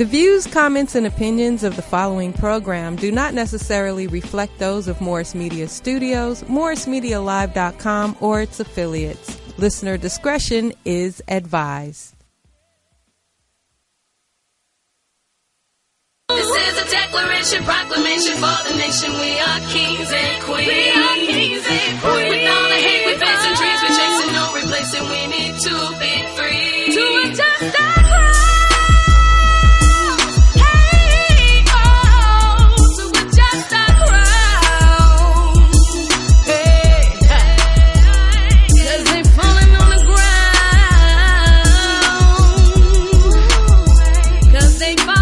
The views, comments, and opinions of the following program do not necessarily reflect those of Morris Media Studios, MorrisMediaLive.com, or its affiliates. Listener discretion is advised. This is a declaration, proclamation for the nation. We are kings and queens. We are kings and queens. With all the hate we face and dreams we chasing, no replacing. We need to be free. To adjust our crown. Hey, oh, to adjust our crown. Hey, cause they falling on the ground. Cause they falling.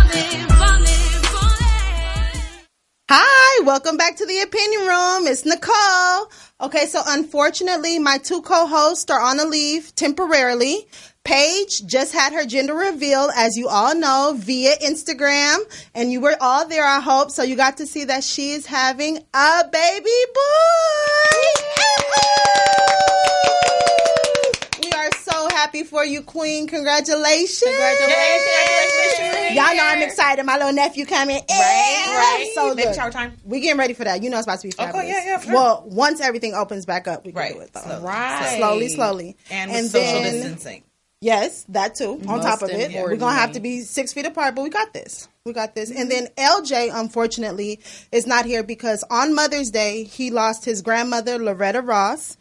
Hi, welcome back to the Opinion Room. It's Nicole. Okay, so unfortunately, my two co-hosts are on a leave temporarily. Paige just had her gender reveal, as you all know, via Instagram. And you were all there, I hope. So you got to see that she is having a baby boy. We are so happy for you, Queen. Congratulations. Y'all know I'm excited. My little nephew coming. Right. So Baby look, shower time. we getting ready for that. You know it's about to be fabulous. Okay, yeah, sure. Well, once everything opens back up, we can do it though. Slowly. And with social distancing. Yes, that too. On top of it, we're gonna have to be 6 feet apart, but we got this. And then LJ, unfortunately, is not here because on Mother's Day he lost his grandmother, Loretta Ross.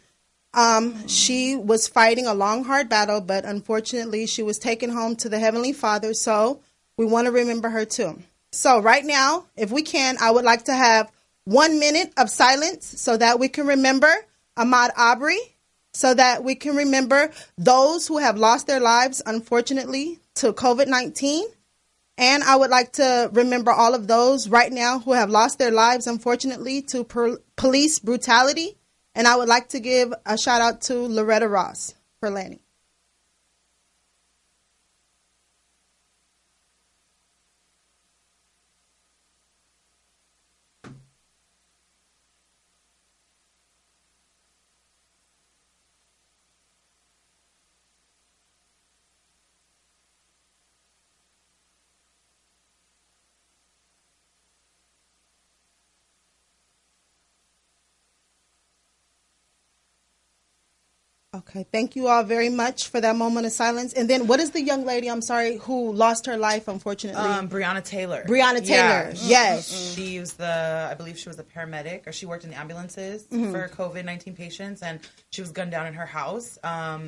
She was fighting a long, hard battle, but unfortunately she was taken home to the Heavenly Father. So we want to remember her too. So right now, if we can, I would like to have 1 minute of silence so that we can remember Ahmaud Arbery, so that we can remember those who have lost their lives, unfortunately, to COVID-19. And I would like to remember all of those right now who have lost their lives, unfortunately, to police brutality. And I would like to give a shout out to Loretta Ross for Lanny. Okay, thank you all very much for that moment of silence. And then what is the young lady, I'm sorry, who lost her life, unfortunately? Breonna Taylor. Yeah. Yes. She was I believe she was a paramedic, or she worked in the ambulances for COVID-19 patients, and she was gunned down in her house.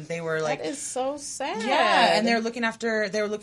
They were like... That is so sad. Yeah, and they were looking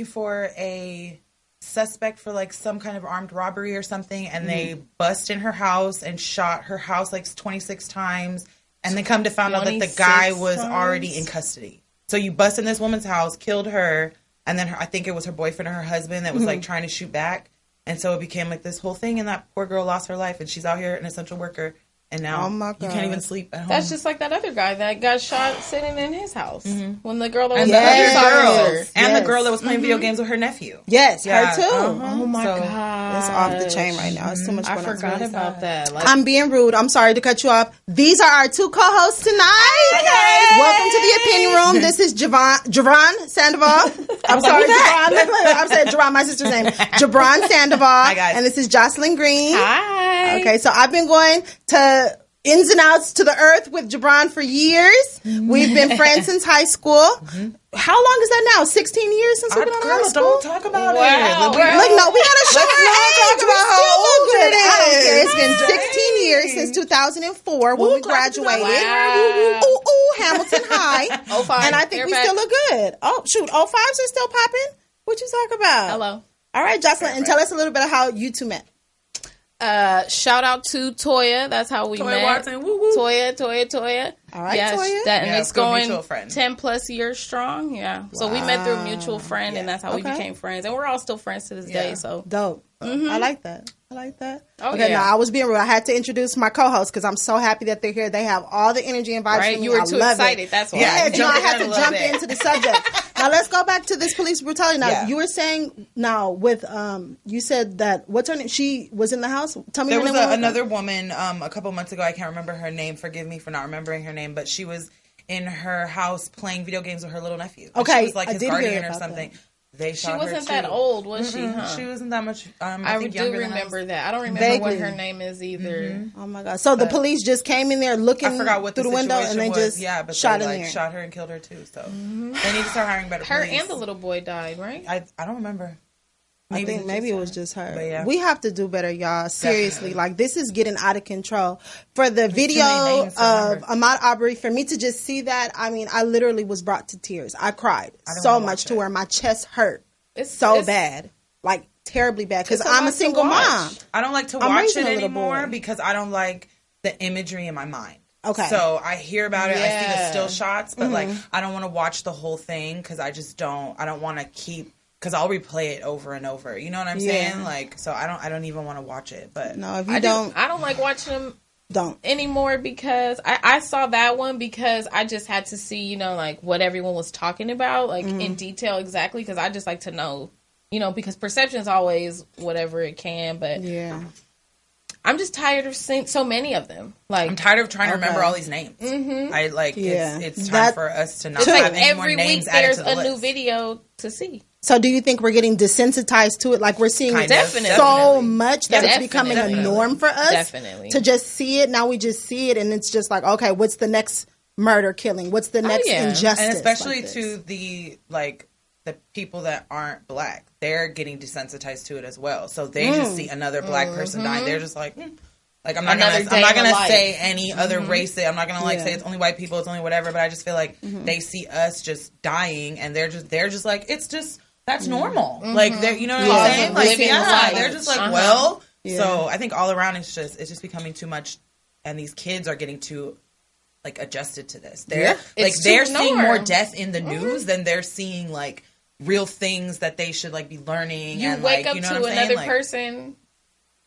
for a suspect for like some kind of armed robbery or something, and they bust in her house and shot her house like 26 times. And they come to find out that the guy was already in custody. So you bust in this woman's house, killed her, and then I think it was her boyfriend or her husband that was like trying to shoot back. And so it became like this whole thing, and that poor girl lost her life, and she's out here an essential worker. And now you can't even sleep at home. That's just like that other guy that got shot sitting in his house. When the girl that was the girl that was playing video games with her nephew. Yes, her too. Oh my God. It's off the chain right now. It's too much going on. I forgot about that. Like, I'm being rude. I'm sorry to cut you off. These are our two co-hosts tonight. Hey. Welcome to the Opinion Room. This is Javon Sandoval. I'm sorry, Javon. I'm saying Javon, my sister's name. Jabron Sandoval. Hi, guys. And this is Jocelyn Green. Hi. Okay, so I've been going to ins and outs to the earth with Jabron for years. We've been friends since high school. How long is that now? 16 years since we've been on high school? Don't talk about it. Look, no, we got to show our age. Talk about how old it is. I don't care. It's been 16 years since 2004 when we graduated. Wow. Ooh, Hamilton High. 05. And I think we still look good. Oh, shoot. 05s are still popping? What you talk about? Hello. All right, Jocelyn, and tell us a little bit of how you two met. Shout out to Toya. That's how we met. Watson, woo, woo. Toya. All right, Toya. And it's going mutual friend. 10 plus years strong. Yeah. Wow. So we met through a mutual friend, and that's how we became friends. And we're all still friends to this day. So dope. I like that. Oh, okay, yeah. no, I was being rude. I had to introduce my co-host because I'm so happy that they're here. They have all the energy and vibes. Right? For me. You were I too love excited. It. That's why. Yeah, I had to jump bit. into the subject. Now let's go back to this police brutality. Now you were saying with you said that what's her name? She was in the house. Tell me. There her was name another woman a couple months ago. I can't remember her name. Forgive me for not remembering her name, but she was in her house playing video games with her little nephew. Okay, she was like his guardian or something. She wasn't that old, was she? Huh? She wasn't that much. I do remember that. I don't remember what her name is either. Oh my god! So the police just came in there looking through the window and they just shot in there. Shot her and killed her too. So they need to start hiring better police. Her and the little boy died, right? I don't remember. Maybe it was just her. We have to do better, y'all. Seriously, like this is getting out of control. For the video of Ahmaud Arbery, for me to just see that, I mean, I literally was brought to tears. I cried so much to where my chest hurt it's bad, like terribly bad. Because I'm a single mom. I don't like to watch it anymore because I don't like the imagery in my mind. Okay. So I hear about it. I see the still shots, but like I don't want to watch the whole thing because I just don't. I don't want to keep. Because I'll replay it over and over. You know what I'm saying? Like, so I don't even want to watch it. But no, if you I don't like watching them anymore because I saw that one because I just had to see, you know, like what everyone was talking about, like in detail exactly. Because I just like to know, you know, because perception is always whatever it can. But I'm just tired of seeing so many of them. Like, I'm tired of trying to remember all these names. I like it's time for us to not have any more names added to the list. There's a new video to see. So do you think we're getting desensitized to it? Like we're seeing it so much that it's becoming a norm for us to just see it. Now we just see it and it's just like, okay, what's the next murder killing? What's the next injustice? And especially to the people that aren't black. They're getting desensitized to it as well. So they just see another black person dying. They're just like, like I'm not gonna say any other race. I'm not gonna say it's only white people, it's only whatever, but I just feel like they see us just dying and they're just like, it's just that's normal. Like they're, you know what I'm saying? Like they're just like, well. So I think all around it's just becoming too much, and these kids are getting too like adjusted to this. They're they're seeing more death in the news than they're seeing like real things that they should like be learning. You and wake like, up you know to what I'm another saying? person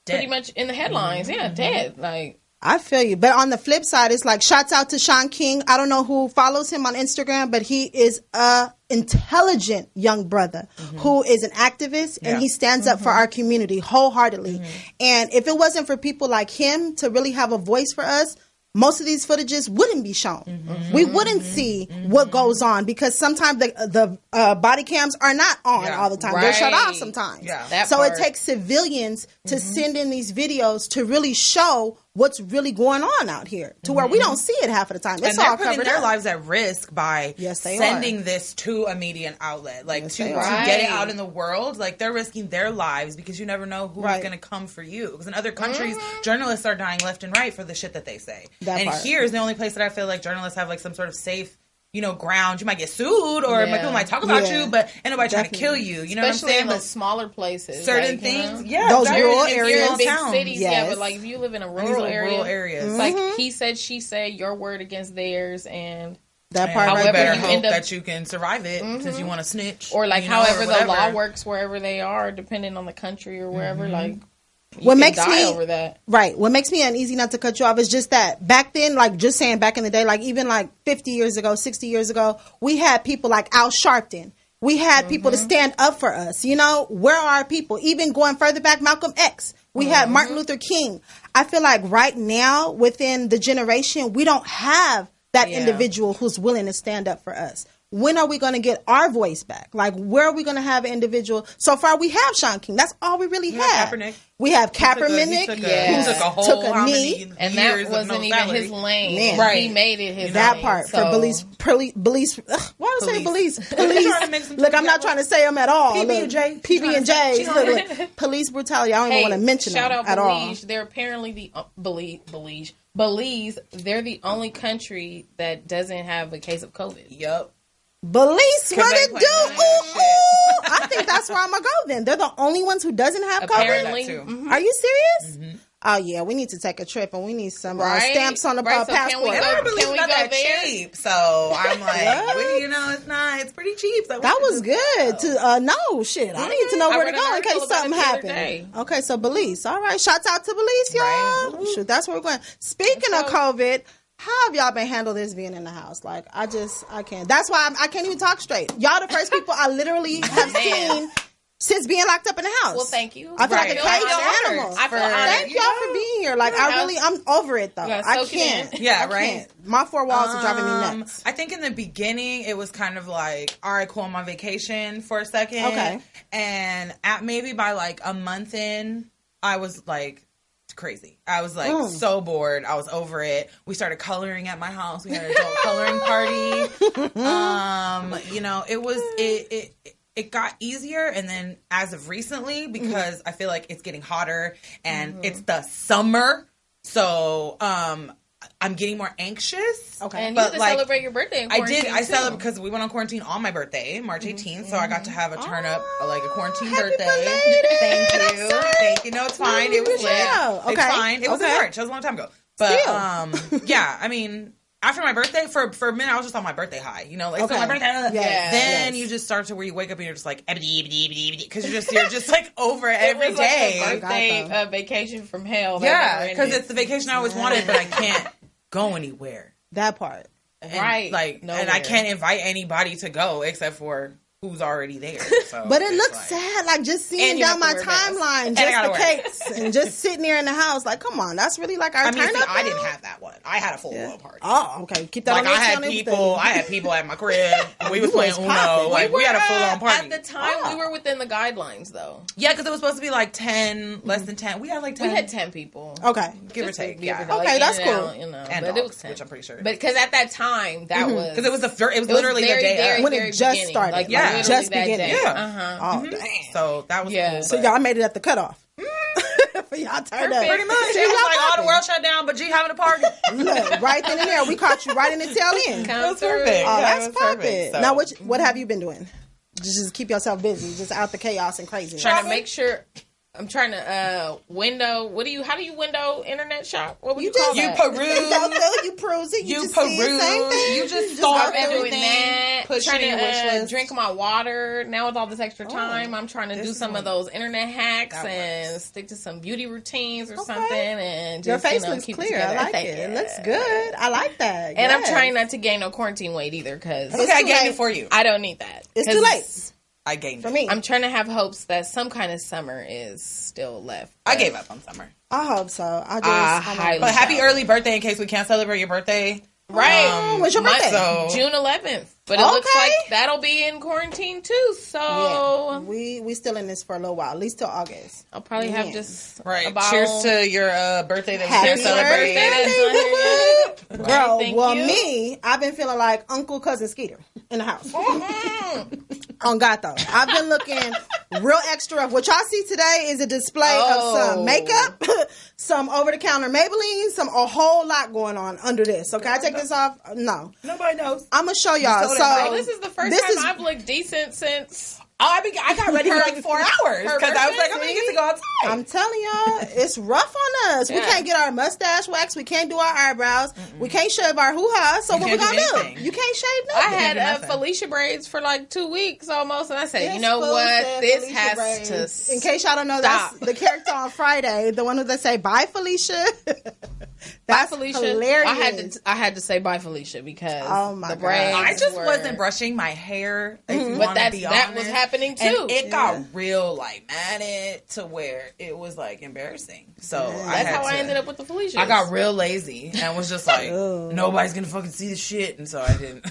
pretty much in the headlines. Dead. Like, I feel you. But on the flip side, it's like, shouts out to Sean King. I don't know who follows him on Instagram, but he is a intelligent young brother who is an activist and he stands up for our community wholeheartedly. And if it wasn't for people like him to really have a voice for us, most of these footages wouldn't be shown. We wouldn't see what goes on because sometimes the body cams are not on all the time. They're shut off sometimes. So it takes civilians to send in these videos to really show what's really going on out here to where we don't see it half of the time. It's all covered up. And they're putting their lives at risk by sending this to a media outlet. Like to get it out in the world. Like they're risking their lives because you never know who's going to come for you. Because in other countries, journalists are dying left and right for the shit that they say. Here is the only place that I feel like journalists have like some sort of safe, you know, ground. You might get sued or people might talk about you, but ain't nobody trying to kill you. You know what I'm saying? Especially in the smaller places. Certain things. Those rural areas. Big cities, but like if you live in a rural area, it's like he said, she said, your word against theirs, and that part. However, better hope that you can survive it since you want to snitch. Or like however the law works wherever they are, depending on the country or wherever, like. What makes me uneasy, not to cut you off, is just that back then, like just saying back in the day, like even like 50 years ago, 60 years ago, we had people like Al Sharpton. We had people to stand up for us. You know, where are our people? Even going further back, Malcolm X. We had Martin Luther King. I feel like right now within the generation, we don't have that individual who's willing to stand up for us. When are we going to get our voice back? Like, where are we going to have an individual? So far, we have Sean King. That's all we really have. Kaepernick. We have Kaepernick. Who took a knee. And that wasn't even his lane. Man. Right. He made it his that lane. Part. So. For police. Why would I say police? Police. Look, I'm not trying to say them at all. PB&J. Look, police brutality. I don't even want to mention them at all. They're apparently the Belize. They're the only country that doesn't have a case of COVID. Yep. Belize, what it do? Ooh. I think that's where I'm gonna go. Then they're the only ones who doesn't have apparently. COVID. Are you serious? Oh yeah, we need to take a trip and we need some stamps on the passport. Can we go that there? cheap, so I'm like, you know, it's pretty cheap. So that was good. No shit, I need to know where to go in case something happens. Okay, so Belize. All right, shouts out to Belize, y'all. Right. Shoot, that's where we're going. Speaking of COVID. How have y'all been handling this being in the house? Like, I can't. That's why I can't even talk straight. Y'all the first people I literally have seen since being locked up in the house. Well, thank you. I feel like a caged animal. I feel honored. Thank y'all for being here. Like, I'm over it though. I can't. Yeah, I can't. My four walls are driving me nuts. I think in the beginning it was kind of like, all right, cool, I'm on vacation for a second. Okay. And maybe by like a month in, I was like crazy. I was like so bored. I was over it. We started coloring at my house. We had an adult coloring party. You know, it was it got easier, and then as of recently, because I feel like it's getting hotter and it's the summer, so I'm getting more anxious. Okay, and you had to celebrate your birthday in quarantine. I celebrated because we went on quarantine on my birthday, March 18th, so I got to have a turn up, like a quarantine birthday. Thank you. No, it's fine. It was lit. Okay. It's fine. It was in March. That was a long time ago. But yeah, I mean, after my birthday, for a minute, I was just on my birthday high. You know, like so my birthday. Then you just start to where you wake up and you're just like, because you're just like over it every day. Like a birthday vacation from hell. Yeah, because it's the vacation I always wanted, but I can't go anywhere. That part, right? Like, nowhere. And I can't invite anybody to go except for who's already there. So but it looks sad, like just seeing down my timeline, just the cakes and just sitting there in the house. Like, come on, that's really like our turn up. I didn't have that one. I had a full blown party. Oh, okay. Keep that. Like I had people at my crib. We was playing Uno. Like we had a full on party. At the time, we were within the guidelines, though. Yeah, because it was supposed to be like 10, less than 10. We had like 10. We had 10 people. Okay, give or take. Yeah. Okay, that's cool. You know, and but it was 10, which I'm pretty sure. But because at that time, that was because it was literally the day when it just started. Like, yeah, just beginning. Yeah. Oh, dang. So that was cool. So y'all made it at the cutoff. For y'all turned up. Pretty much. It was like all the world shut down, but G having a party. Look, right then and there, we caught you right in the tail end. That's perfect. Oh, that's perfect. So. Now, what have you been doing? Just keep yourself busy, just out the chaos and craziness. Trying to make sure. I'm trying to window. How do you window internet shop? What would you call that? You peruse it. You peruse. You just start everything. That. Trying to drink my water. Now with all this extra time, I'm trying to do some of those internet hacks and stick to some beauty routines or something. And just, your face looks clear. I like it. It looks good. I like that. And I'm trying not to gain no quarantine weight either because I gained it for you. I don't need that. It's too late. I gained for me. I'm trying to have hopes that some kind of summer is still left. I gave up on summer. I hope so. But happy early birthday in case we can't celebrate your birthday. Right. What's your birthday? June 11th. But it looks like that'll be in quarantine too. So we still in this for a little while, at least till August. I'll probably have just Cheers to your birthday that we can't celebrate. Girl, me, I've been feeling like Uncle Cousin Skeeter in the house. On God though, I've been looking real extra. What y'all see today is a display of some makeup, some over-the-counter Maybelline, a whole lot going on under this. So can I take this off? No, nobody knows. I'm gonna show y'all. So this is the first time I've looked decent since. I got ready for like 4 hours because I was like, I'm gonna get to go outside. I'm telling y'all, it's rough on us. Yeah. We can't get our mustache waxed. We can't do our eyebrows. We can't shave our hoo-ha. So what we gonna do? You can't shave nothing. I had Felicia braids for like 2 weeks almost, and I said, you know what? This has braids. To in case y'all don't know, that's the character on Friday, the one who they say bye Felicia. That's hilarious. I had to say bye Felicia because the braids. I just wasn't brushing my hair. But that was happening too. And it got real like matted to where it was like embarrassing. So that's how I ended up with the Felicia. I got real lazy and was just like, nobody's gonna fucking see the shit, and so I didn't.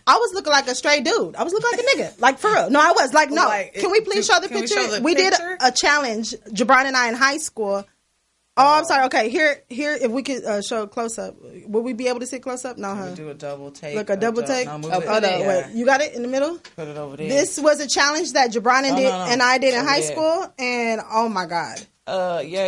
I was looking like a straight dude. I was looking like a nigga. Like, for real. No, I was. Like, no. Can we please show the picture? We did a challenge, Jabron and I, in high school. Oh, I'm sorry. Okay, here. If we could show close up, would we be able to see close up? No, huh? Do a double take. Look, a double take. No, wait. You got it in the middle. Put it over there. This was a challenge that Jabron and I did in high school, and oh my god.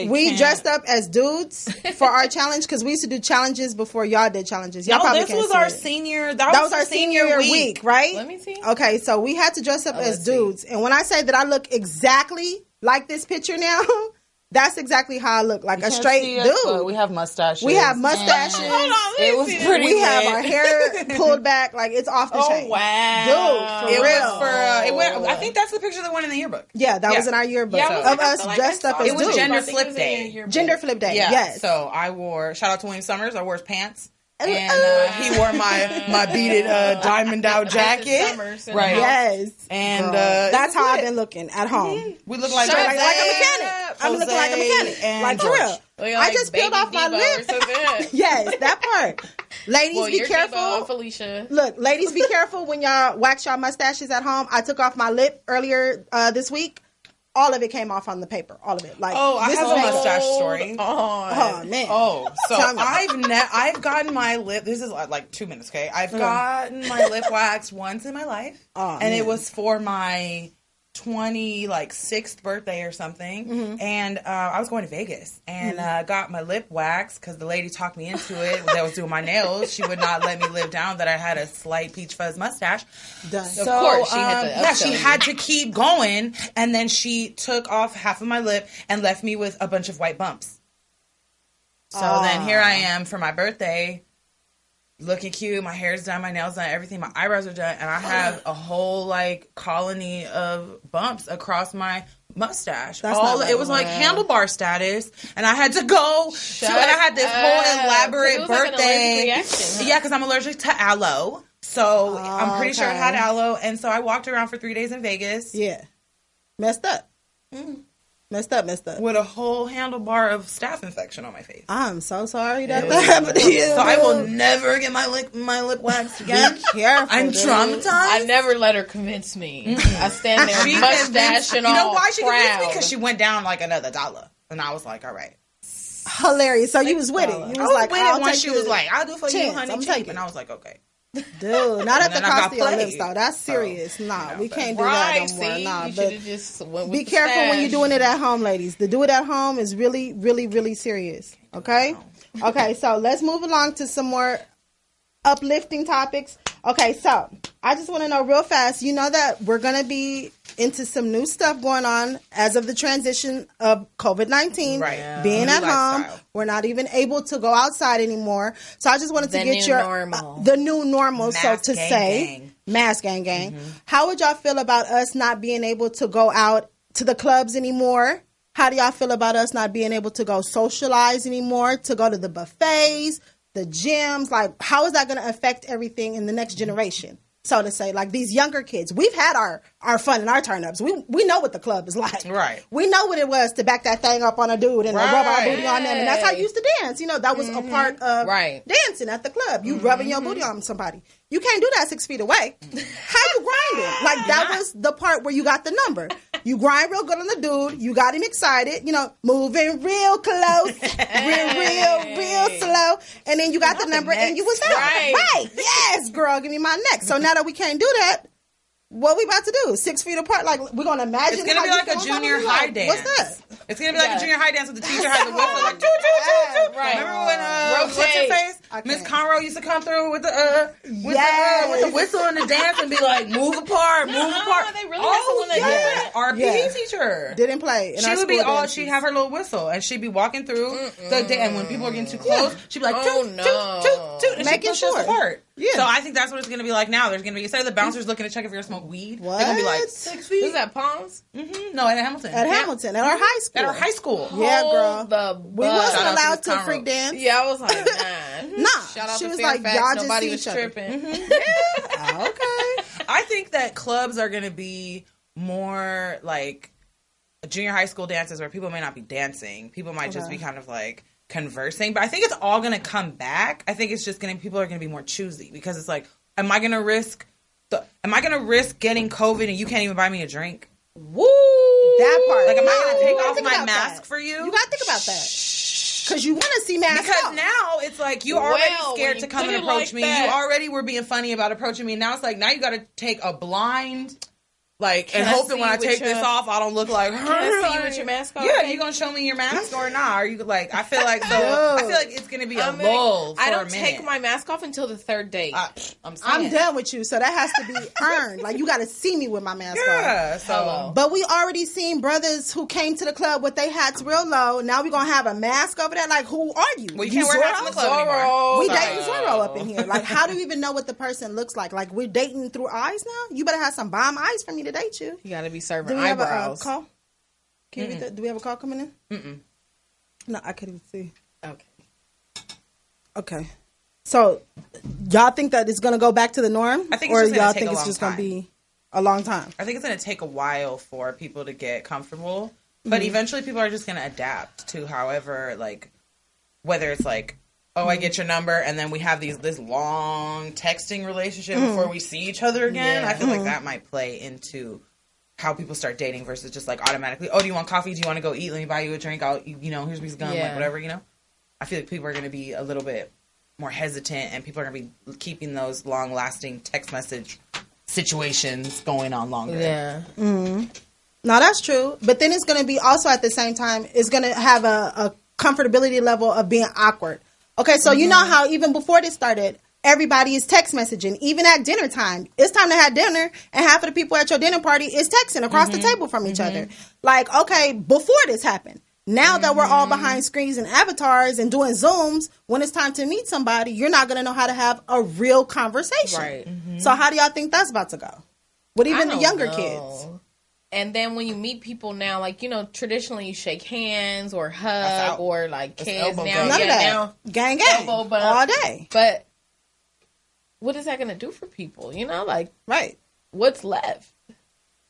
We dressed up as dudes for our challenge because we used to do challenges before y'all did challenges. Y'all probably this was our senior. That was our senior week, right? Let me see. Okay, so we had to dress up as dudes, and when I say that I look exactly like this picture now. That's exactly how I look, like a straight dude. We have mustaches. We have mustaches. Hold on, it was pretty. We have our hair pulled back, like it's off the chain. Wow, dude, for real. I think that's the picture that went in the yearbook. Yeah, that was in our yearbook of us dressed up as dudes. It was Gender Flip Day. Gender Flip Day. Yeah. Yes. So I wore. Shout out to William Summers. I wore his pants. And he wore my beaded diamond out jacket. Right. Yes. And that's how I've been looking at home. We look like a mechanic. I'm looking like a mechanic. Like, for real. I just peeled off my lip. Yes, that part. Ladies, be careful. Felicia. Look, ladies, be careful when y'all wax y'all mustaches at home. I took off my lip earlier this week. All of it came off on the paper. All of it. Like, I have a mustache story. Oh man. So I've gotten my lip. This is like 2 minutes. Okay, I've gotten my lip waxed once in my life, and it was for my 26th birthday or something. And I was going to Vegas and got my lip waxed because the lady talked me into it. That was doing my nails. She would not let me live down that I had a slight peach fuzz mustache. Done. So, of course, she had to keep going, and then she took off half of my lip and left me with a bunch of white bumps. So then here I am for my birthday, looking cute. My hair's done, my nails done, everything. My eyebrows are done, and I have a whole colony of bumps across my mustache. It was like handlebar status, and I had to go and I had this whole elaborate birthday. Yeah, because I'm allergic to aloe. So I'm pretty sure it had aloe, and so I walked around for 3 days in Vegas. Yeah, messed up. Messed up. With a whole handlebar of staph infection on my face. I'm so sorry that happened to you. So I will never get my lip waxed again. Be careful. I'm traumatized. I never let her convince me. I stand there, mustache and all. You know why she proud. convinced me? Because she went down like another $1. And I was like, all right. Hilarious. So you was with it. You was like, I'll when she was like, I'll do for you, honey. I'm taking. And I was like, okay. Dude, not at the cost of your lips, though. That's serious. We can't do that no more. Nah, but just went with be careful stash. when you're doing it at home, ladies. To do it at home is really, really, really serious. Okay? Okay, so let's move along to some more uplifting topics. Okay, so I just want to know real fast. You know that we're going to be into some new stuff going on as of the transition of COVID-19. Right. Being at home. We're not even able to go outside anymore. So I just wanted to get the new normal, so to say. Mask gang gang. How would y'all feel about us not being able to go out to the clubs anymore? How do y'all feel about us not being able to go socialize anymore, to go to the buffets, the gyms? Like, how is that going to affect everything in the next generation? So to say, like these younger kids, we've had our fun and our turn-ups. We know what the club is like. Right. We know what it was to back that thing up on a dude and rub our booty on them. And that's how you used to dance. You know, that was a part of dancing at the club. You rubbing your booty on somebody. You can't do that 6 feet away. How you grinding? Like, that was the part where you got the number. You grind real good on the dude. You got him excited. You know, moving real close, real slow. And then you got the number and you was out. Right. Yes, girl, give me my neck. So now that we can't do that, what we about to do? 6 feet apart? Like, we're going to imagine. It's going to be like a junior high dance. What's that? It's going to be like a junior high dance with the teacher has a whistle like, toot. Right. Remember when, what's her face? Miss Conroe used to come through with the whistle and the dance and be like, move apart. They really had someone that did that? Our PE teacher. Didn't play. She would be she'd have her little whistle and she'd be walking through the dance. And when people are getting too close, she'd be like, toot. And making sure. Apart. Yeah. So I think that's what it's going to be like now. There's going to be, instead of the bouncers looking to check if you're going to smoke weed, they're going to be like 6 feet. Who's that, Palms? No, at Hamilton. At Hamilton, at our high school. At our high school. Yeah, girl. We wasn't allowed to Conroe. freak dance. Yeah, I was like, nah. Nah. Shout out She to was Fairfax. like, y'all Nobody just was see each tripping. Yeah. Okay. I think that clubs are going to be more like junior high school dances where people may not be dancing. People might just be kind of like conversing. But I think it's all going to come back. I think it's just people are going to be more choosy because it's like, am I going to risk getting COVID and you can't even buy me a drink? Woo! That part. Like, am I going to take off my mask for you? You got to think about that. Because you want to see masks Because off. now it's like you already scared to come and approach me. That. You already were being funny about approaching me. Now it's like, now you got to take a blind... Like, and I hope that when I take this off, I don't look like her. Can I see you with your mask on? Yeah, you gonna show me your mask or not? Are you like? I feel like it's gonna be a lull for I don't a minute. take my mask off until the third date. I'm done with you, so that has to be earned. Like, you got to see me with my mask on. Yeah, so. But we already seen brothers who came to the club with their hats real low. Now we gonna have a mask over there. Like, who are you? Well, you can't wear hats in the club anymore. We dating Zorro up in here. Like, how do you even know what the person looks like? Like, we're dating through eyes now. You better have some bomb eyes for me to date you. You gotta be serving Do we eyebrows. have a call? Can you read that? Do we have a call coming in? No, I couldn't even see. Okay. Okay. So, y'all think that it's going to go back to the norm? I think it's just y'all think it's just going to be a long time? I think it's going to take a while for people to get comfortable. But eventually people are just going to adapt to however, like, whether it's like, oh, I get your number, and then we have this long texting relationship before we see each other again. Yeah. I feel like that might play into how people start dating versus just like automatically, oh, do you want coffee? Do you want to go eat? Let me buy you a drink. Here's a piece of gum, like whatever, I feel like people are going to be a little bit more hesitant, and people are going to be keeping those long-lasting text message situations going on longer. Yeah. Mm-hmm. No, that's true. But then it's going to be also at the same time, it's going to have a comfortability level of being awkward. Okay, so you know how even before this started, everybody is text messaging. Even at dinner time, it's time to have dinner, and half of the people at your dinner party is texting across the table from each other. Like, okay, before this happened, now that we're all behind screens and avatars and doing Zooms, when it's time to meet somebody, you're not going to know how to have a real conversation. Right. So how do y'all think that's about to go? With even the younger kids? And then when you meet people now, like, traditionally you shake hands or hug or like kiss. Now, none of that. Now, gang, all day. But what is that going to do for people? Like, right? What's left?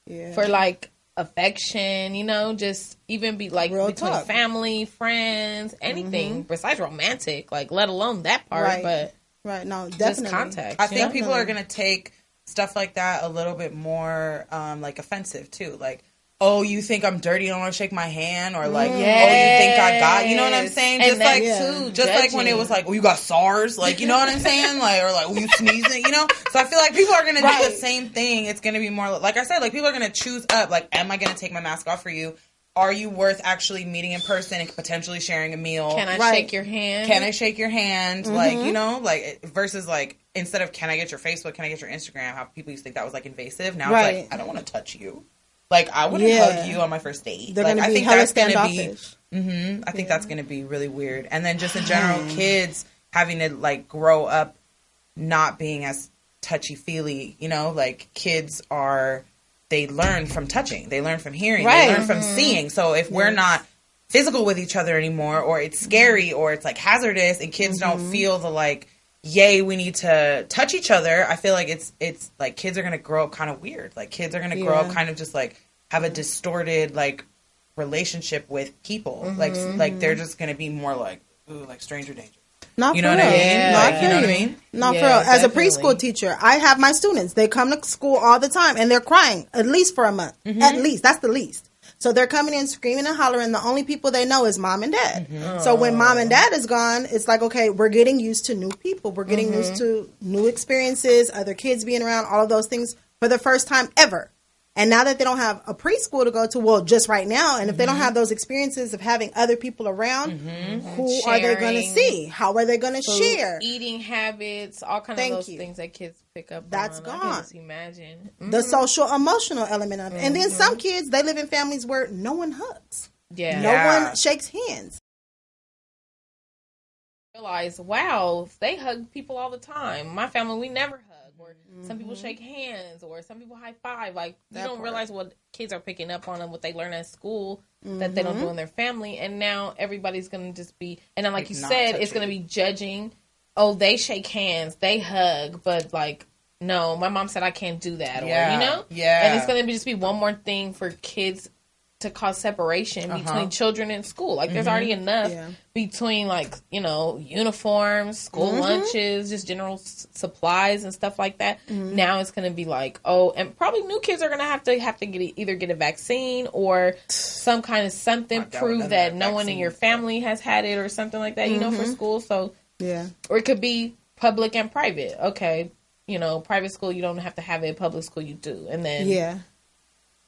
Yeah. For like affection, just even be like real between talk. Family, friends, anything besides romantic, like let alone that part. Right. But no, definitely just contact. I think people are going to take stuff like that a little bit more like offensive too, like, oh, you think I'm dirty, don't want to shake my hand, or like, oh, you think I got, you know what I'm saying? And just like when it was like, oh, you got SARS, like, you know what I'm saying? Like, or like, oh, you sneezing, So I feel like people are going to do the same thing. It's going to be more like I said, like people are going to choose up, like, am I going to take my mask off for you? Are you worth actually meeting in person and potentially sharing a meal? Can I shake your hand? Can I shake your hand? Like, like versus like, instead of can I get your Facebook, can I get your Instagram? How people used to think that was like invasive. Now it's like, I don't want to touch you. Like, I wouldn't hug you on my first date. They're like, going to be hella standoffish. I think that's going to be really weird. And then just in general, kids having to like grow up not being as touchy-feely, like kids they learn from touching. They learn from hearing. Right. They learn from seeing. So if we're not physical with each other anymore, or it's scary, or it's like hazardous, and kids don't feel the like, yay, we need to touch each other, I feel like it's like kids are going to grow up kind of weird. Like kids are going to grow up kind of just like have a distorted like relationship with people. Like they're just going to be more like, ooh, like stranger danger. Not you for know real. what I mean? Yeah. Like, you know what I mean? Not for real. As a preschool teacher, I have my students. They come to school all the time, and they're crying at least for a month. At least. That's the least. So they're coming in screaming and hollering. The only people they know is mom and dad. So when mom and dad is gone, it's like, okay, we're getting used to new people. We're getting used to new experiences, other kids being around, all of those things for the first time ever. And now that they don't have a preschool to go to, well, just right now, and if they don't have those experiences of having other people around, who are they going to see? How are they going to share? Eating habits, all kinds of those things that kids pick up That's on. gone. I can just imagine. The social, emotional element of it. And then some kids, they live in families where no one hugs. No one shakes hands. Realize, wow, they hug people all the time. My family, we never hug. Or some people shake hands, or some people high five. Like, you don't realize what kids are picking up on and what they learn at school that they don't do in their family. And now everybody's going to just be, and then like you said, it's going to be judging. Oh, they shake hands, they hug, but like, no, my mom said I can't do that. Or, and it's going to be just be one more thing for kids to cause separation between children and school. Like, there's already enough between, like, uniforms, school lunches, just general supplies and stuff like that. Now it's going to be like, oh, and probably new kids are going to have to either get a vaccine or some kind of something prove that no one in your family has had it or something like that, for school. So, or it could be public and private. Okay, private school, you don't have to have it. Public school, you do. And then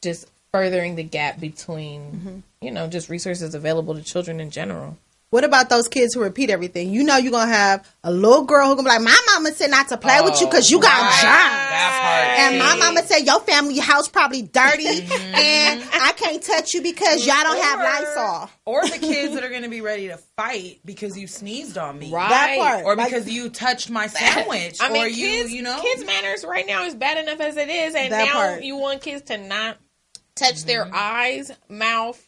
just furthering the gap between, just resources available to children in general. What about those kids who repeat everything? You're going to have a little girl who going to be like, my mama said not to play with you because you got germs. And my mama said your family house probably dirty and I can't touch you because y'all don't have Lysol. Or the kids that are going to be ready to fight because you sneezed on me. Right. That part. Or because you touched my sandwich. I mean, or kids' manners right now is bad enough as it is. And now you want kids to not touch their eyes, mouth,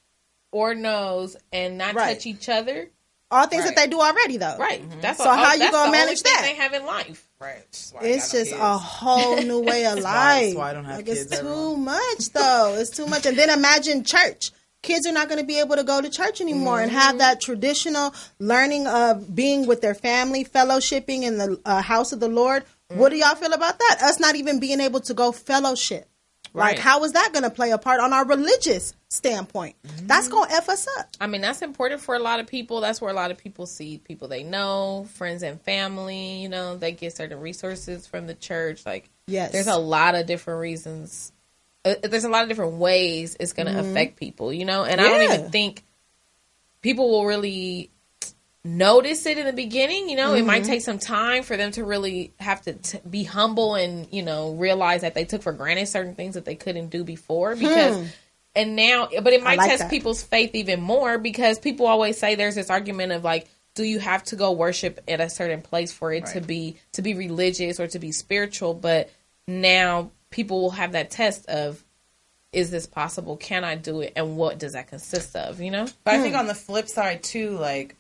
or nose and not touch each other. All things that they do already, though. Right. That's so how you gonna manage that? They have in life. Right. It's just a whole new way of life. That's why I don't have kids. It's too much, though. It's too much. And then imagine church. Kids are not going to be able to go to church anymore and have that traditional learning of being with their family, fellowshipping in the house of the Lord. What do y'all feel about that? Us not even being able to go fellowship. Right. Like, how is that going to play a part on our religious standpoint? That's going to F us up. I mean, that's important for a lot of people. That's where a lot of people see people they know, friends and family. You know, they get certain resources from the church. Like, there's a lot of different reasons. There's a lot of different ways it's going to affect people, you know? And I don't even think people will really notice it in the beginning. You know, it might take some time for them to really have to be humble and, you know, realize that they took for granted certain things that they couldn't do before because and now, but it might test people's faith even more because people always say there's this argument of like, do you have to go worship at a certain place for it to be religious or to be spiritual? But now people will have that test of, is this possible? Can I do it? And what does that consist of, you know? But I think on the flip side too, like,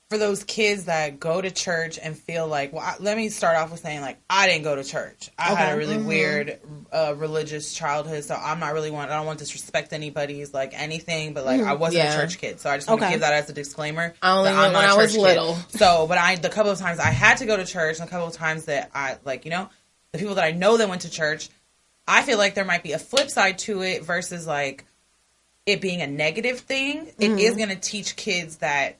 for those kids that go to church and feel like, well, let me start off with saying, like, I didn't go to church. I had a really weird religious childhood, so I don't want to disrespect anybody's, like, anything, but, like, I wasn't a church kid, so I just want to give that as a disclaimer. I only went when I was little. So, but the couple of times I had to go to church, and a couple of times that I, like, you know, the people that I know that went to church, I feel like there might be a flip side to it versus, like, it being a negative thing. It is going to teach kids that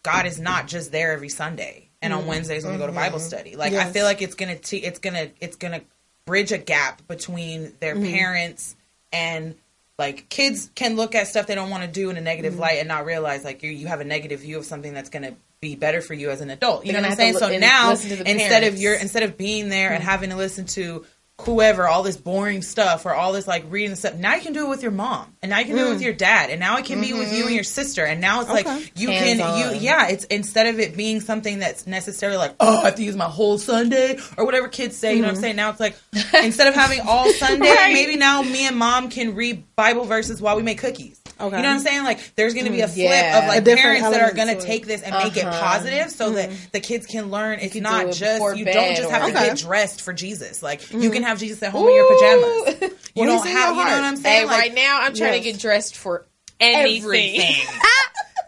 God is not just there every Sunday and on Wednesdays when we go to Bible study. Like, I feel like it's gonna bridge a gap between their parents and, like, kids can look at stuff they don't want to do in a negative light and not realize, like, you have a negative view of something that's gonna be better for you as an adult. You know what I'm saying? So now instead of being there and having to listen to whoever, all this boring stuff or all this, like, reading stuff, now you can do it with your mom and now you can do it with your dad and now it can be with you and your sister and now it's like it's instead of it being something that's necessarily like, oh, I have to use my whole Sunday or whatever kids say, you know what I'm saying? Now it's like, instead of having all Sunday, maybe now me and mom can read Bible verses while we make cookies. Okay. You know what I'm saying? Like, there's going to be a flip of, like, parents that are going to take this and make it positive so that the kids can learn. It's not just, you don't just have to get dressed for Jesus. Like, you can have Jesus at home in your pajamas. You don't have, you know what I'm saying? Hey, like, right now, I'm trying to get dressed for anything.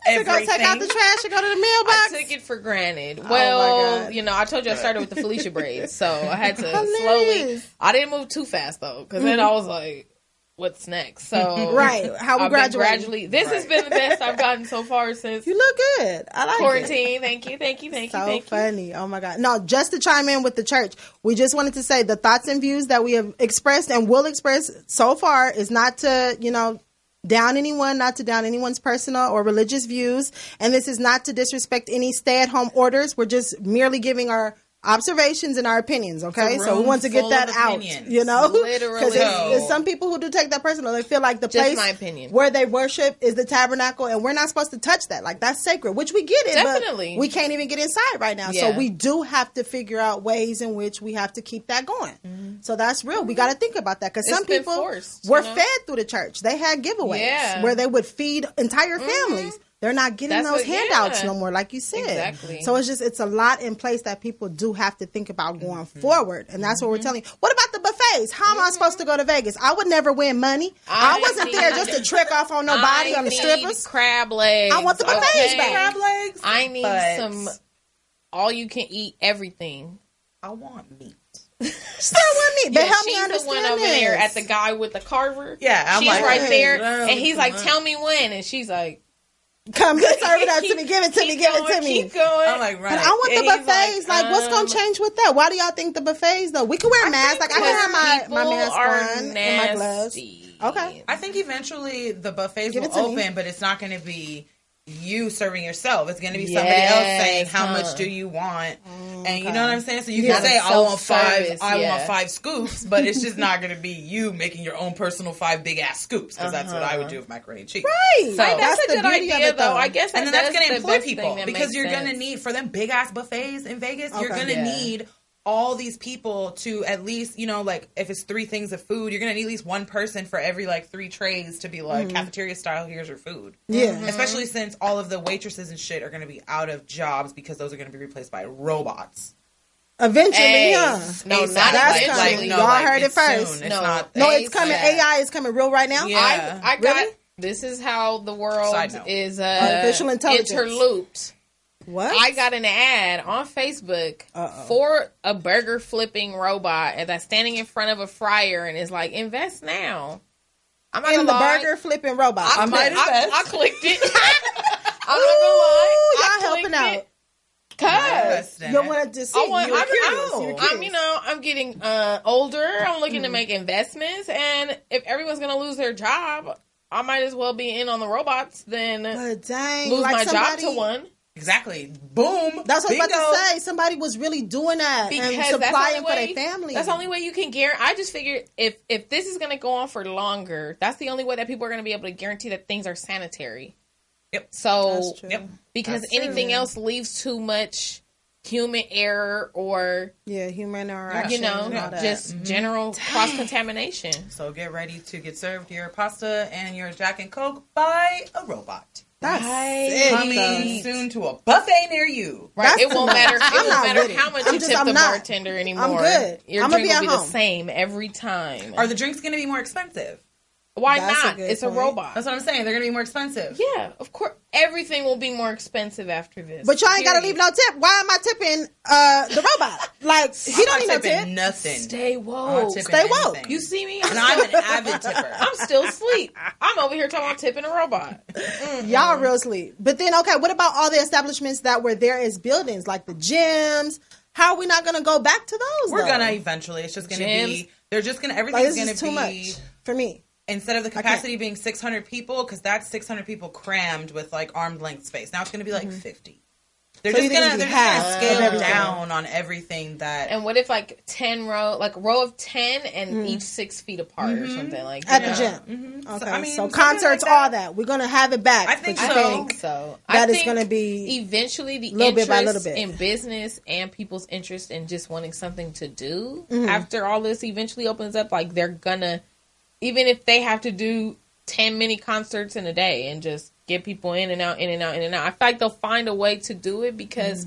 Everything. Go take out the trash and go to the mailbox. I took it for granted. Well, you know, I told you I started with the Felicia braids, so I had to slowly. I didn't move too fast though, because then I was like, "What's next?" So how we gradually. This has been the best I've gotten so far since. You look good. I like quarantine. Thank you. So funny. Oh my God. No, just to chime in with the church, we just wanted to say the thoughts and views that we have expressed and will express so far is not to, you know, down anyone, not to down anyone's personal or religious views. And this is not to disrespect any stay-at-home orders. We're just merely giving our observations and our opinions, okay? So we want to get that out, you know? Literally. Because some people who do take that personal, they feel like the just place my opinion. Where they worship is the tabernacle, and we're not supposed to touch that. Like, that's sacred, which we get it, definitely. But we can't even get inside right now. So we do have to figure out ways in which we have to keep that going. So that's real. We got to think about that, because some people were fed through the church. They had giveaways where they would feed entire families. They're not getting those handouts no more, like you said. Exactly. So it's a lot in place that people do have to think about going forward. And that's what we're telling you. What about the buffets? How am I supposed to go to Vegas? I would never win money. I wasn't there just to trick off on nobody on the strippers. Crab legs. I want the buffets back. Crab legs. I need some all you can eat everything. I want meat. Still want meat, but help me understand the one over there at the guy with the carver. Yeah, I'm she's like, right there, and he's like, "Tell me when," and she's like, "Come, serve it up to me, give it to me, give it to me." Keep going. I'm like, right. But I want the buffets. Like, what's gonna change with that? Why do y'all think the buffets though? We can wear masks. Like, I can have my mask on and my gloves. Okay. I think eventually the buffets will open, but it's not going to be you serving yourself. It's going to be somebody else saying, how much do you want? And you know what I'm saying? So you can say, I want 5 scoops, but it's just not going to be you making your own personal 5 big ass scoops, because that's what I would do with macaroni and cheese. Right. So that's a good idea, though. I guess and then that's going to employ people, because you're going to need, for them big ass buffets in Vegas, you're going to need all these people to at least, you know, like if it's 3 things of food, you're gonna need at least one person for every like 3 trays to be like cafeteria style, here's your food. Yeah. Especially since all of the waitresses and shit are gonna be out of jobs because those are gonna be replaced by robots. Eventually, No, that's coming. coming. Y'all heard it first. Soon. No, It's coming. AI is coming real right now. Yeah. I got. Really? This is how the world is artificial intelligence interlooped. What? I got an ad on Facebook for a burger flipping robot that's standing in front of a fryer and is like, invest now. I'm not in the lie. burger flipping robot. I clicked it. I'm not gonna lie. Y'all helping out. Cause you want to see. I'm getting older. I'm looking to make investments, and if everyone's gonna lose their job, I might as well be in on the robots than lose my job to one. Exactly. Boom. That's what I was about to say. Somebody was really doing that because and supplying for their family. That's the only way you can guarantee. I just figured if this is going to go on for longer, that's the only way that people are going to be able to guarantee that things are sanitary. Yep. So, because anything else leaves too much human error or human interaction, just general cross contamination. So get ready to get served your pasta and your Jack and Coke by a robot. That's coming soon to a buffet near you. Right. It won't matter. It won't matter how much you tip the bartender anymore. I'm good. Your drink will be the same every time. Are the drinks going to be more expensive? Why not? It's point. A robot. That's what I'm saying. They're going to be more expensive. Yeah, of course. Everything will be more expensive after this. But y'all ain't got to leave no tip. Why am I tipping the robot? Like, he don't need no tip. Nothing. Stay woke. Stay woke. Anything. You see me? And I'm an avid tipper. I'm still asleep. I'm over here talking about tipping a robot. Y'all real asleep. But then, okay, what about all the establishments that were there as buildings, like the gyms? How are we not going to go back to those? We're going to eventually. It's just going to be, they're just going to, everything's going to be too much for me. Instead of the capacity being 600 people, because that's 600 people crammed with like arm's length space. Now it's going to be like 50. They're just going to scale down on everything that. And what if like 10 row of 10 and each 6 feet apart or something like at that? The gym. Okay, so concerts, like all that. We're going to have it back. I think so. That is going to be eventually the little interest bit by little bit in business and people's interest in just wanting something to do after all this eventually opens up. Like they're gonna. Even if they have to do 10 mini concerts in a day and just get people in and out. I feel like they'll find a way to do it because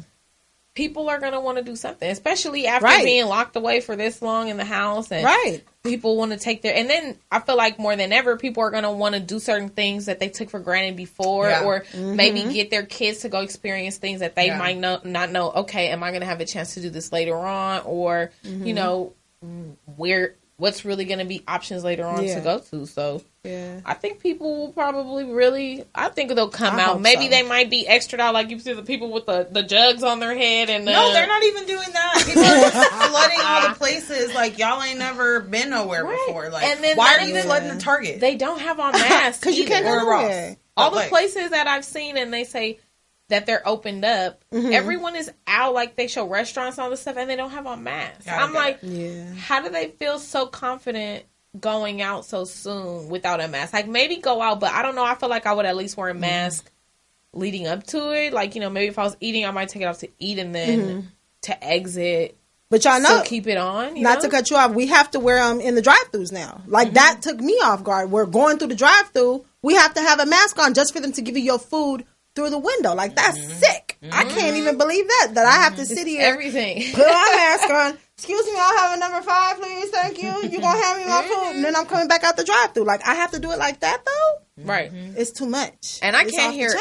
people are going to want to do something, especially after being locked away for this long in the house. And people want to take and then I feel like more than ever, people are going to want to do certain things that they took for granted before or maybe get their kids to go experience things that they might not know. Okay, am I going to have a chance to do this later on? Or, you know, what's really going to be options later on to go to. So I think people will probably I think they'll come out. Maybe they might be extra out, like you see the people with the jugs on their head. And no, they're not even doing that. People are just flooding all the places. Like, y'all ain't never been nowhere before. Like, and then why are you flooding the Target? They don't have on masks. Because you can't go nowhere. All the places that I've seen and they say that they're opened up, everyone is out, like they show restaurants and all this stuff, and they don't have on masks. I'm like, how do they feel so confident going out so soon without a mask? Like, maybe go out, but I don't know. I feel like I would at least wear a mask leading up to it. Like, you know, maybe if I was eating, I might take it off to eat and then to exit. But y'all know, keep it on. Not to cut you off, we have to wear them in the drive-thrus now. Like, that took me off guard. We're going through the drive-thru. We have to have a mask on just for them to give you your food through the window. Like, that's sick. I can't even believe that I have to sit here, put my mask on. Excuse me, I'll have a number 5, please. Thank you. You gonna hand me my food, and then I'm coming back out the drive-thru. Like, I have to do it like that though. Right. It's too much, and I can't hear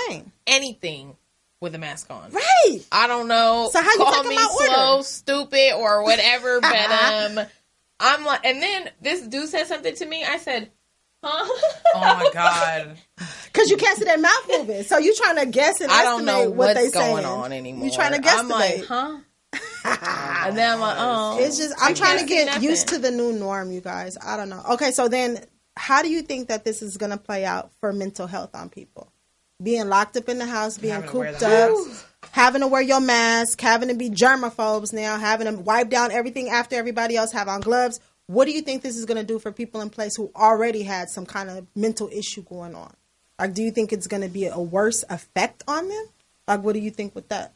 anything with a mask on. Right. I don't know. So how you call me slow, stupid, or whatever. But I'm like, and then this dude said something to me. I said, huh? Oh my God. Because you can't see their mouth moving. So you trying to guess and I don't know what they going on anymore. You trying to guess. I'm like, huh? And then I'm like, oh. It's just, I'm trying to get used to the new norm, you guys. I don't know. Okay, so then how do you think that this is going to play out for mental health on people? Being locked up in the house, being cooped up, having to wear your mask, having to be germaphobes now, having to wipe down everything after everybody else, have on gloves. What do you think this is going to do for people in place who already had some kind of mental issue going on? Like, do you think it's going to be a worse effect on them? Like, what do you think with that?